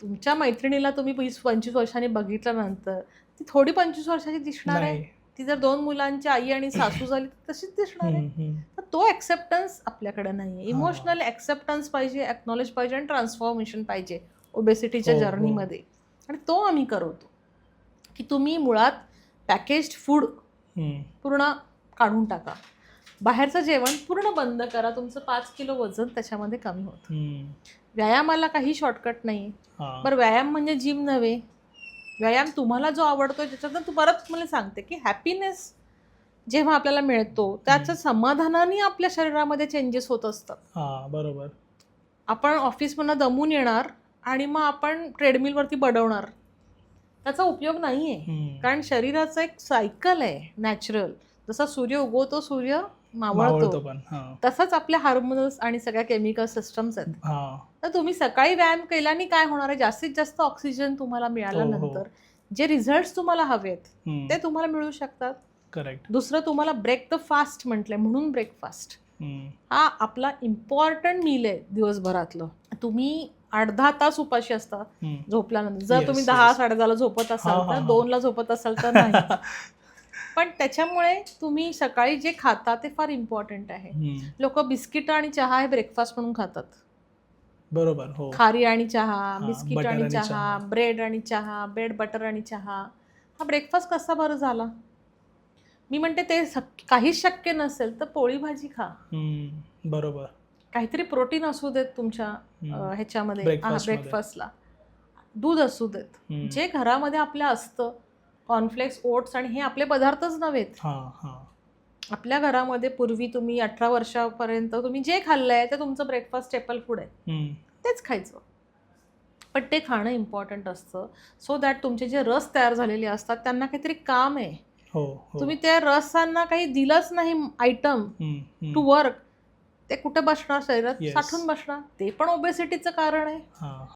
तुमच्या मैत्रिणीला तुम्ही 20-25 वर्षांनी बघितल्यानंतर ती थोडी 25 वर्षाची दिसणार आहे. नाही. ती जर 2 मुलांची आई आणि सासू झाली तर तशीच दिसणार आहे. तर तो ॲक्सेप्टन्स आपल्याकडे नाहीये. इमोशनल ॲक्सेप्टन्स पाहिजे, ॲक्नॉलेज पाहिजे आणि ट्रान्सफॉर्मेशन पाहिजे ओबेसिटीच्या हो, हो. जर्नीमध्ये. आणि तो आम्ही करवतो, की तुम्ही मुळात पॅकेज्ड फूड पूर्ण काढून टाका. बाहेरचं जेवण पूर्ण बंद करा. तुमचं 5 किलो वजन त्याच्यामध्ये कमी होतं. व्यायामाला काही शॉर्टकट नाही. बरं, व्यायाम म्हणजे जिम नव्हे. व्यायाम तुम्हाला जो आवडतो त्याच्यातून तू परत मला सांगते की हॅपीनेस जेव्हा आपल्याला मिळतो त्याचं समाधानाने आपल्या शरीरामध्ये चेंजेस होत असतात. बरोबर. आपण ऑफिसमधनं दमून येणार आणि मग आपण ट्रेडमिलवरती बडवणार, त्याचा उपयोग नाही आहे. कारण शरीराचं एक सायकल आहे नॅचरल. जसा सूर्य उगवतो सूर्य मावळतो पण. तसंच आपल्या हार्मोन्स आणि सगळ्या केमिकल सिस्टम्स आहेत. तर तुम्ही सकाळी व्यायाम केल्याने काय होणार आहे, जास्तीत जास्त ऑक्सिजन तुम्हाला मिळाल्यानंतर जे रिझल्ट्स तुम्हाला हवेत ते तुम्हाला मिळू शकतात. करेक्ट. दुसरं, तुम्हाला ब्रेक द फास्ट म्हटलंय म्हणून ब्रेकफास्ट हा आपला इम्पॉर्टंट मील आहे दिवसभरातलं. तुम्ही 8-10 तास उपाशी असता झोपल्यानंतर. जर तुम्ही 10-10:30 झोपत असाल तर 2ला झोपत असाल तर नाही. पण त्याच्यामुळे तुम्ही सकाळी जे खाता ते फार इम्पॉर्टंट आहे. लोक बिस्किट आणि चहा हे ब्रेकफास्ट म्हणून खातात. बरोबर. हो. खारी आणि चहा, बिस्किट आणि चहा, ब्रेड आणि चहा, ब्रेड बटर आणि चहा, हा ब्रेकफास्ट कसा बरं झाला? मी म्हणते ते काहीच शक्य नसेल तर पोळी भाजी खा. बरोबर. काहीतरी प्रोटीन असू देत तुमच्या ह्याच्यामध्ये ब्रेकफास्टला. दूध असू देत, जे घरामध्ये आपल्या असतं. कॉर्नफ्लेक्स, ओट्स आणि हे आपले पदार्थच नव्हेत. आपल्या घरामध्ये पूर्वी तुम्ही 18 वर्षापर्यंत तुम्ही जे खाल्लंय ते तुमचं ब्रेकफास्ट स्टेपल फूड आहे, तेच खायचं. पण ते खाणं इम्पॉर्टंट असतं सो दॅट तुमचे जे रस तयार झालेले असतात त्यांना काहीतरी काम आहे. तुम्ही त्या रसांना काही दिलंच नाही आयटम टू वर्क, ते कुठे बसणार? शरीरात साठून बसणार. ते पण ओबेसिटीचं कारण आहे.